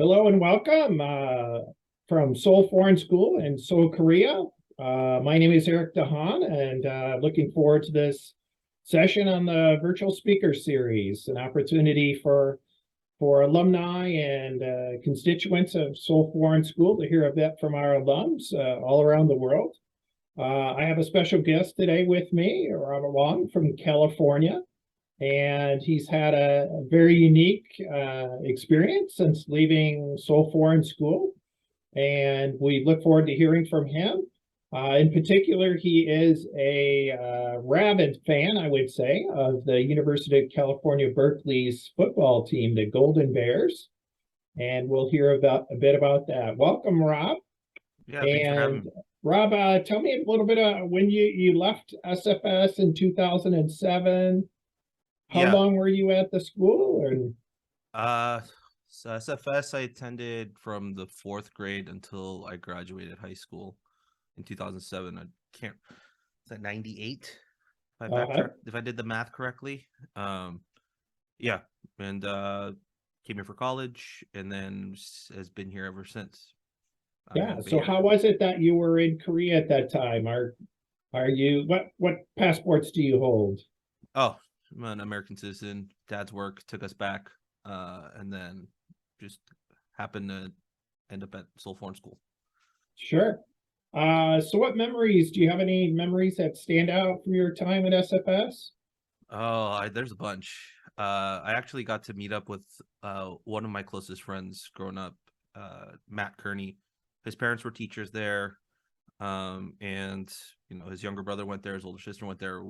Hello and welcome from Seoul Foreign School in Seoul, Korea. My name is Eric DeHaan, and looking forward to this session on the virtual speaker series, an opportunity for alumni and constituents of Seoul Foreign School to hear a bit from our alums all around the world. I have a special guest today with me, Robert Hwang from California. And he's had a very unique experience since leaving Seoul Foreign School. And we look forward to hearing from him. In particular, he is a rabid fan, I would say, of the University of California, Berkeley's football team, the Golden Bears. And we'll hear a bit about that. Welcome, Rob. Yeah, thanks for having And me. Rob, tell me a little bit when you left SFS in 2007. How Yeah, long were you at the school? And uh, so SFS I attended from the fourth grade until I graduated high school in 2007. I can't, is that 98? If I uh, backtrack, if I did the math correctly. Um, yeah, and came here for college and then has been here ever since. I'm in yeah. the Bay So how Area. was it that you were in Korea at that time? Are you what passports do you hold? Oh, I'm an American citizen. Dad's work took us back, and then just happened to end up at Seoul Foreign School. Sure. So what memories do you have any memories that stand out from your time at SFS? There's a bunch. I actually got to meet up with one of my closest friends growing up, Matt Kearney. His parents were teachers there, and his younger brother went there, his older sister went there.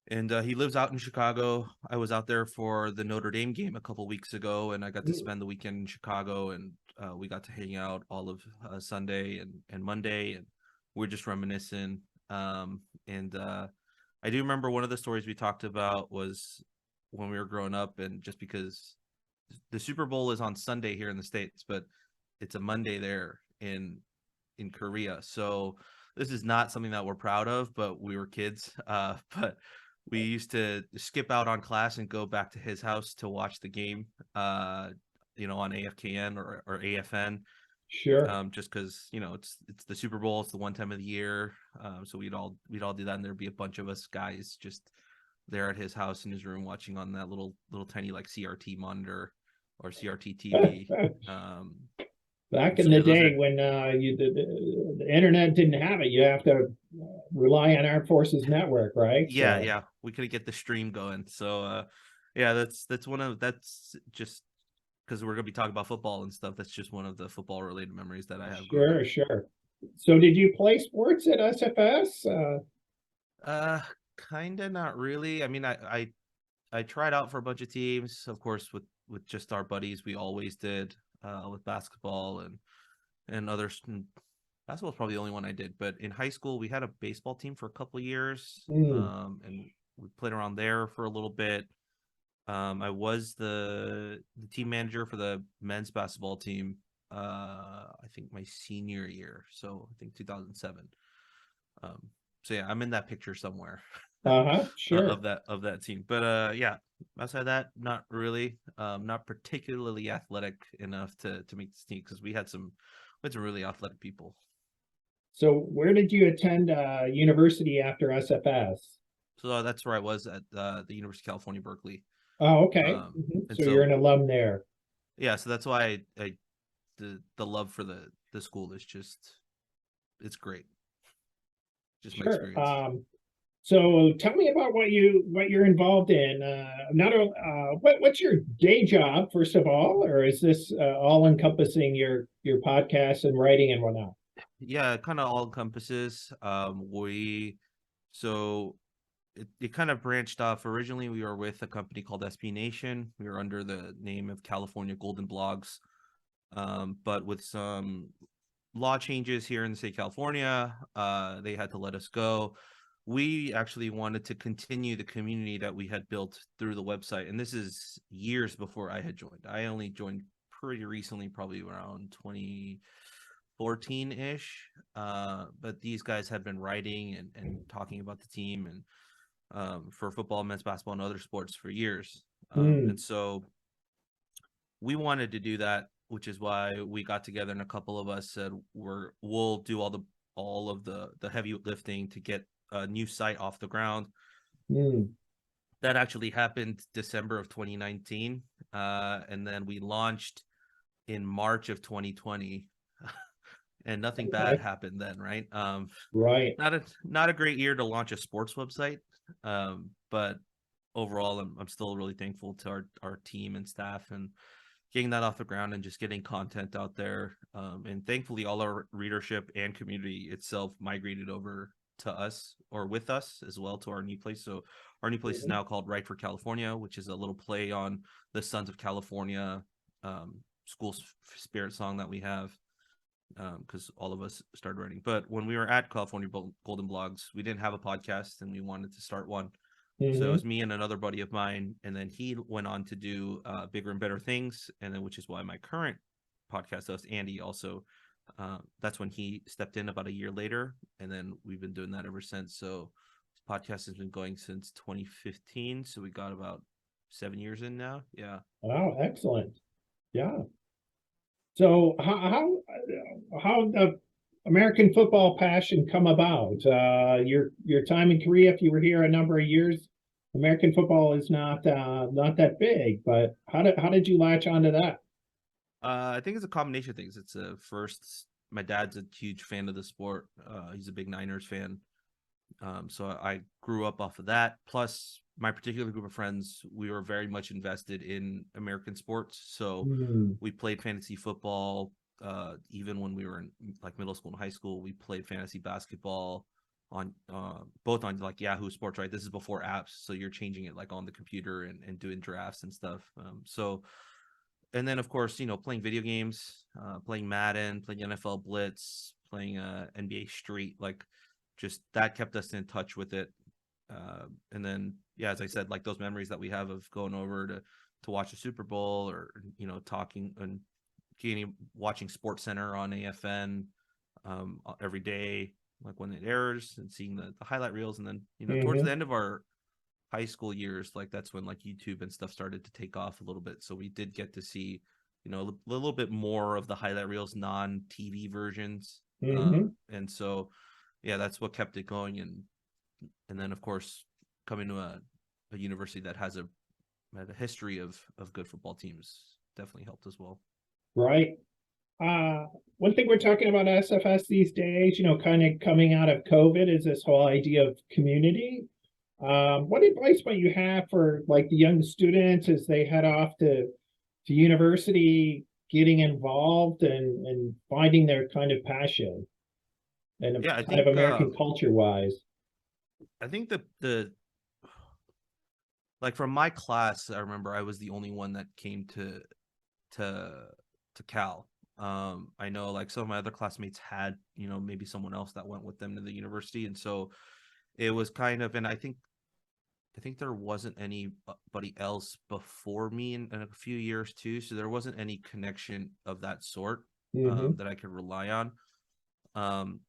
He lives out in Chicago. I was out there for the Notre Dame game a couple weeks ago, and I got to Mm. spend the weekend in Chicago, and we got to hang out all of Sunday and Monday, and we're just reminiscing. And I do remember one of the stories we talked about was when we were growing up, and just because the Super Bowl is on Sunday here in the States, but it's a Monday there in Korea. So this is not something that we're proud of, but we were kids. But we used to skip out on class and go back to his house to watch the game, on AFKN or AFN, Sure. just because it's the Super Bowl, it's the one time of the year, so we'd all do that, and there'd be a bunch of us guys just there at his house in his room watching on that little tiny like CRT monitor or CRT TV. Um, Back in so the yeah, those day are when the internet didn't have it, you have to rely on Armed Forces Network, right? yeah, So yeah, we could get the stream going. So yeah, that's just because we're gonna be talking about football and stuff. That's just one of the football related memories that I have growing up. sure, sure. So did you play sports at SFS? Uh, kind of not really. I mean, I tried out for a bunch of teams, of course, with just our buddies. We always did with basketball and others. Basketball's probably the only one I did. But in high school, we had a baseball team for a couple of years, Mm. and we played around there for a little bit. I was the team manager for the men's basketball team. I think my senior year, so I think 2007. Um, so yeah, I'm in that picture somewhere. Uh-huh, Of sure. that team. But yeah, outside that, not really. Not particularly athletic enough to make this team because we had some really athletic people. So where did you attend university after SFS? So that's where I was at the University of California, Berkeley. Oh, okay. Um, and So you're so an alum there. yeah, so that's why I the love for the school is just it's great. Just my Sure. experience. So tell me about what you're involved in. Not what's your day job, first of all, or is this all encompassing your podcast and writing and whatnot? Yeah, it kind of all encompasses. We so it kind of branched off. Originally, we were with a company called SB Nation. We were under the name of California Golden Blogs. But with some law changes here in the state of California, they had to let us go. We actually wanted to continue the community that we had built through the website. And this is years before I had joined. I only joined pretty recently, probably around 2014-ish. But these guys had been writing and talking about the team and for football, men's basketball, and other sports for years. Hmm. And so we wanted to do that, which is why we got together and a couple of us said we'll do all of the heavy lifting to get a new site off the ground. Mm. That actually happened December of 2019, and then we launched in March of 2020, and nothing bad Okay. happened then, right? Right. Not a great year to launch a sports website, but overall, I'm still really thankful to our team and staff and getting that off the ground and just getting content out there. And thankfully, all our readership and community itself migrated over to us or with us as well to our new place. So our new place is Mhm. now called Right for California, which is a little play on the Sons of California school spirit song that we have, because all of us started writing. But when we were at California Golden Blogs, we didn't have a podcast and we wanted to start one. So it was Mhm. me and another buddy of mine, and then he went on to do bigger and better things, and then which is why my current podcast host Andy also. That's when he stepped in about a year later, and then we've been doing that ever since. So this podcast has been going since 2015, so we got about 7 years in now. Yeah. Wow, excellent. Yeah. So how the American football passion come about? Your time in Korea, if you were here a number of years, American football is not that big, but how did you latch onto that? I think it's a combination of things. It's a first. My dad's a huge fan of the sport. He's a big Niners fan. So I grew up off of that. Plus, my particular group of friends, we were very much invested in American sports. So Hmm. we played fantasy football. Even when we were in like middle school and high school, we played fantasy basketball on both on like Yahoo Sports. Right, this is before apps, so you're changing it like on the computer and doing drafts and stuff. So and then of course playing video games, playing Madden, playing NFL Blitz, playing NBA Street, like just that kept us in touch with it. And then yeah, as I said, like those memories that we have of going over to watch a Super Bowl, or talking and watching Sports Center on AFN every day, like when it airs, and seeing the highlight reels. And then towards the Hmm. end of our high school years, like that's when like YouTube and stuff started to take off a little bit. So we did get to see, a little bit more of the highlight reels, non-TV versions. Hmm. And so, yeah, that's what kept it going. And then of course, coming to a university that had a history of good football teams definitely helped as well. Right. Uh, One thing we're talking about SFS these days, kind of coming out of COVID, is this whole idea of community. What advice might you have for like the young students as they head off to university, getting involved and finding their kind of passion and Yeah, kind of American culture wise? I think the like from my class, I remember I was the only one that came to to Cal. I know like some of my other classmates had, maybe someone else that went with them to the university, and so it was kind of, and I think there wasn't anybody else before me in a few years too, so there wasn't any connection of that sort Hmm. that I could rely on. Um,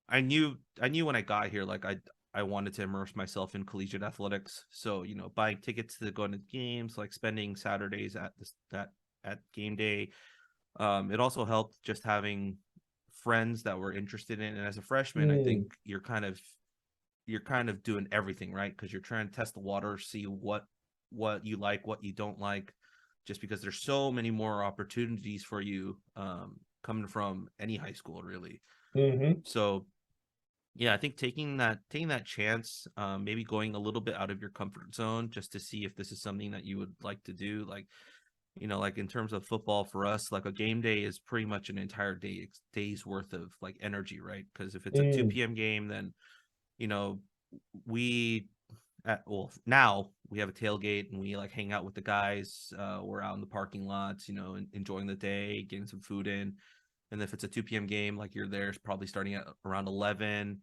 I knew when I got here, like I wanted to immerse myself in collegiate athletics. So, buying tickets to go to games, like spending Saturdays at game day. It also helped just having friends that were interested in. And as a freshman, I think Mm. you're kind of doing everything, right? Because you're trying to test the water, see what you like, what you don't like, just because there's so many more opportunities for you coming from any high school, really. Hmm. So yeah, I think taking that chance, maybe going a little bit out of your comfort zone just to see if this is something that you would like to do. Like in terms of football for us, like a game day is pretty much an entire day's worth of like energy, right? Because if it's a two Mm. p.m. game, then you know we well, now we have a tailgate and we like hang out with the guys. We're out in the parking lots, enjoying the day, getting some food in. And if it's a 2 p.m. game, like you're there, it's probably starting at around 11,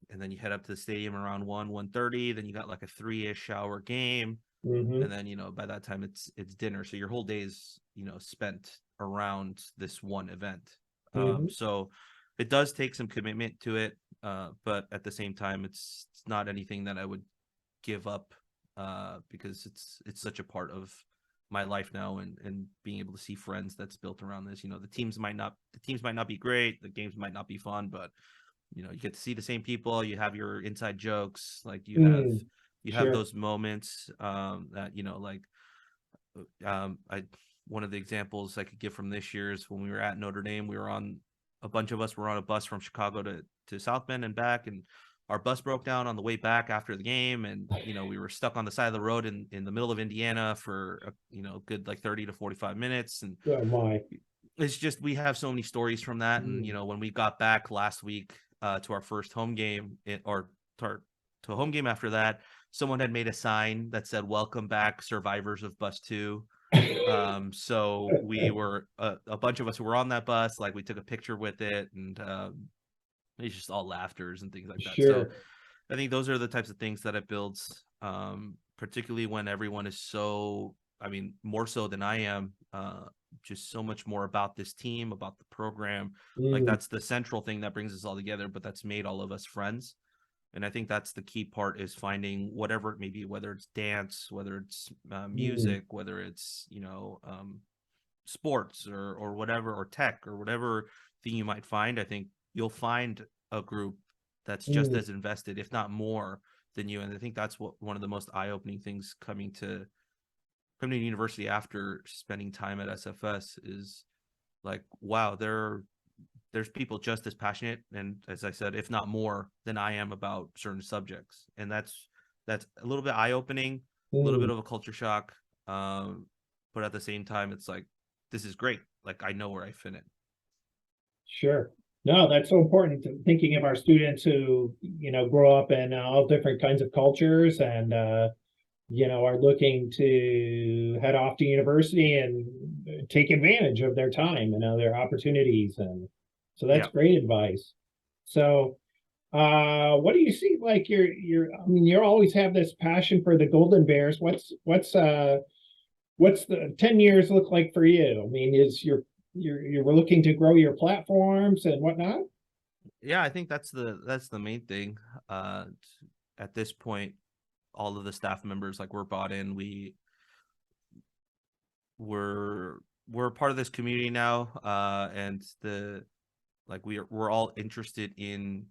and then you head up to the stadium around 1:30. Then you got like a 3-ish hour game, and Hmm. then by that time it's dinner. So your whole day is spent around this one event. Hmm. So it does take some commitment to it, but at the same time, it's not anything that I would give up, because it's such a part of my life now, and being able to see friends that's built around this. You know, the teams might not be great, the games might not be fun, but you know, you get to see the same people, you have your inside jokes, like Mm, you have sure. those moments that, you know, like I one of the examples I could give from this year is when we were at Notre Dame. We were on a bunch of us were on a bus from Chicago to South Bend and back, and our bus broke down on the way back after the game, and you know, we were stuck on the side of the road in the middle of Indiana for you know, good like 30 to 45 minutes. And Oh my. it's just, we have so many stories from that. And you Mm. know, when we got back last week to our first home game, or to a home game after that, someone had made a sign that said "Welcome back, survivors of Bus 2." So we were a bunch of us who were on that bus, like we took a picture with it, and it's just all laughters and things like that. So Sure. I think those are the types of things that it builds, particularly when everyone is so, I mean, more so than I am, just so much more about this team, about the program. Like Mm, that's the central thing that brings us all together, but that's made all of us friends. And I think that's the key part, is finding whatever it may be, whether it's dance, whether it's mm, music, whether it's, you know, sports, or whatever, or tech, or whatever thing you might find. I think you'll find a group that's just mm, as invested, if not more, than you. And I think that's what one of the most eye-opening things coming to university after spending time at SFS is, like, wow, there's people just as passionate, and as I said, if not more than I am, about certain subjects. And that's a little bit eye-opening, a little bit mm. of a culture shock. But at the same time, it's like, this is great. Like, I know where I fit in. Sure. No, that's so important. Thinking of our students who, grow up in all different kinds of cultures and, are looking to head off to university and take advantage of their time and their opportunities. And so that's Yeah. great advice. So, what do you see? Like I mean, you always have this passion for the Golden Bears. What's the 10 years look like for you? I mean, is you're looking to grow your platforms and whatnot? Yeah, I think that's the main thing. Uh at this point, all of the staff members, like, we're bought in. We're part of this community now, and the like we're all interested in,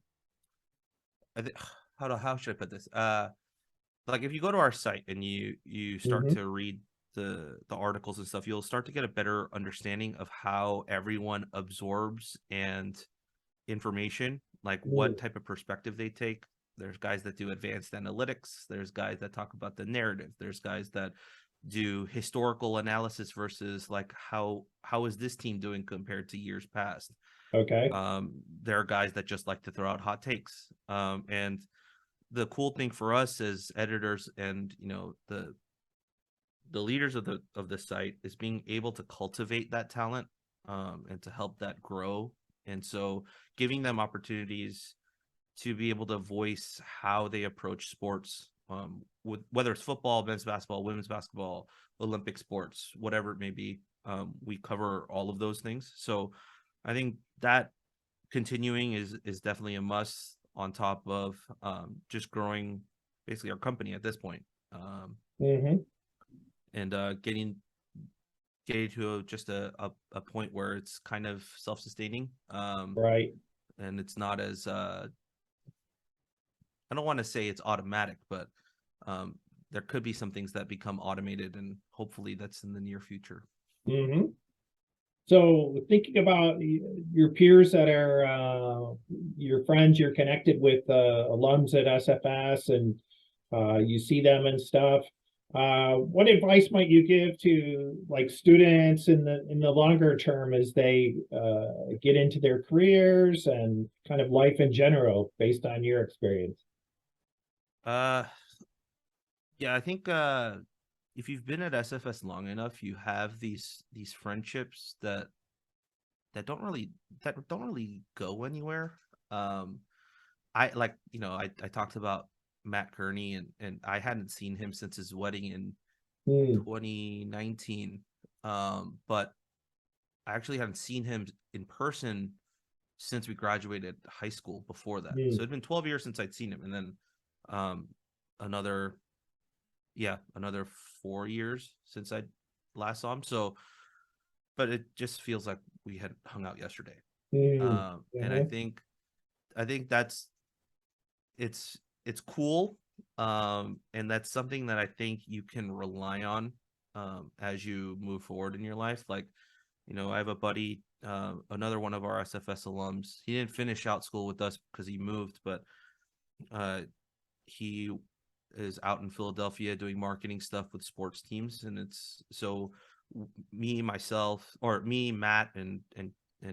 I think, how should I put this? Like, if you go to our site and you start Mm-hmm. to read the articles and stuff, you'll start to get a better understanding of how everyone absorbs and information, like what Mm, type of perspective they take. There's guys that do advanced analytics, there's guys that talk about the narrative, there's guys that do historical analysis versus, like, how is this team doing compared to years past. okay. There are guys that just like to throw out hot takes. And the cool thing for us as editors, and you know, the leaders of the site, is being able to cultivate that talent, and to help that grow. And so giving them opportunities to be able to voice how they approach sports, with whether it's football, men's basketball, women's basketball, Olympic sports, whatever it may be. We cover all of those things. So I think that continuing is definitely a must, on top of just growing basically our company at this point. Mm-hmm. And getting to just a point where it's kind of self-sustaining, Right. and it's not as I don't want to say it's automatic, but there could be some things that become automated, and hopefully that's in the near future. Mm-hmm. So thinking about your peers that are your friends, you're connected with alums at SFS, and you see them and stuff. What advice might you give to like students in the longer term as they get into their careers and kind of life in general, based on your experience? uh yeah, I think if you've been at SFS long enough, you have these friendships that don't really go anywhere. um I like, I talked about Matt Kearney, and I hadn't seen him since his wedding in Mm, 2019. But I actually haven't seen him in person since we graduated high school before that. So mm, it'd been 12 years since I'd seen him. And then um another, yeah, another 4 years since I'd last saw him. So, but it just feels like we had hung out yesterday. And Mhm. I think that's it's cool. And that's something that I think you can rely on as you move forward in your life. Like, I have a buddy, another one of our SFS alums. He didn't finish out school with us because he moved, but uh, he is out in Philadelphia doing marketing stuff with sports teams, and it's so me, myself, or me, Matt, and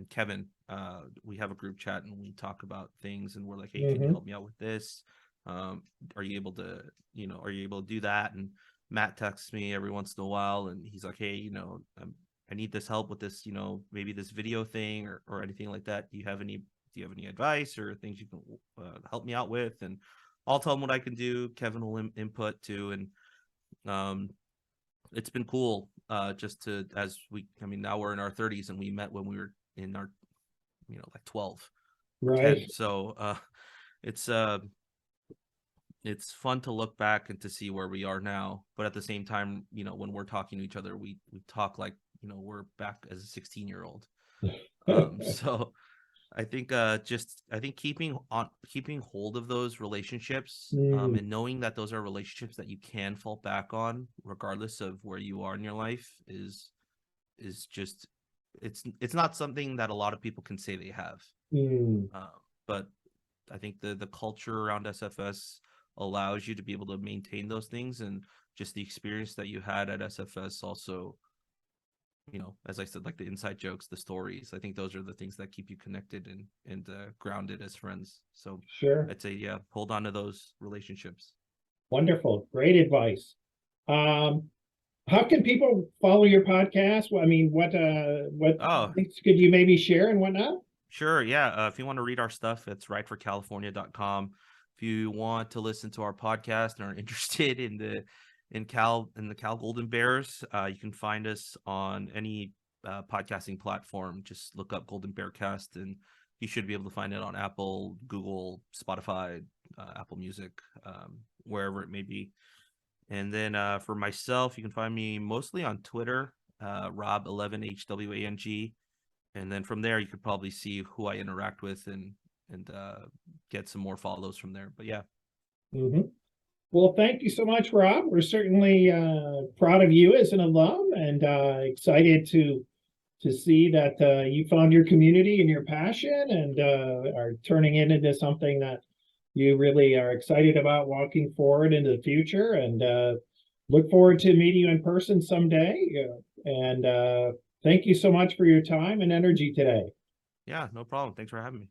Kevin. We have a group chat and we talk about things, and we're like, "Hey, can you Mhm. help me out with this? Are you able to, are you able to do that?" And Matt texts me every once in a while, and he's like, "Hey, I need this help with this, maybe this video thing or anything like that. Do you have any advice or things you can help me out with?" And I'll tell him what I can do. Kevin will input too, and um, it's been cool. Just to now we're in our 30s, and we met when we were in our, like 12 or 10. Right. So it's fun to look back and to see where we are now. But at the same time, when we're talking to each other, we talk like we're back as a 16-year-old. So I think keeping hold of those relationships, Mm, and knowing that those are relationships that you can fall back on regardless of where you are in your life is just it's not something that a lot of people can say they have. mm, uh, but I think the culture around SFS allows you to be able to maintain those things, and just the experience that you had at SFS also, as I said, like the inside jokes, the stories. I think those are the things that keep you connected and grounded as friends. So sure. I'd say, yeah, hold on to those relationships. Wonderful. Great advice. Um, how can people follow your podcast? Well, I mean, what Oh, things could you maybe share and whatnot? sure. Yeah. If you want to read our stuff, it's rightforcalifornia.com. If you want to listen to our podcast and are interested in the Cal Golden Bears, you can find us on any podcasting platform. Just look up Golden Bearcast, and you should be able to find it on Apple, Google, Spotify, Apple Music, wherever it may be. And then for myself, you can find me mostly on Twitter, Rob11HWANG. And then from there, you could probably see who I interact with and get some more follows from there. But yeah. Mhm. Well, thank you so much, Rob. We're certainly proud of you as an alum and excited to see that you found your community and your passion and are turning it into something that you really are excited about walking forward into the future and look forward to meeting you in person someday. And thank you so much for your time and energy today. Yeah, no problem. Thanks for having me.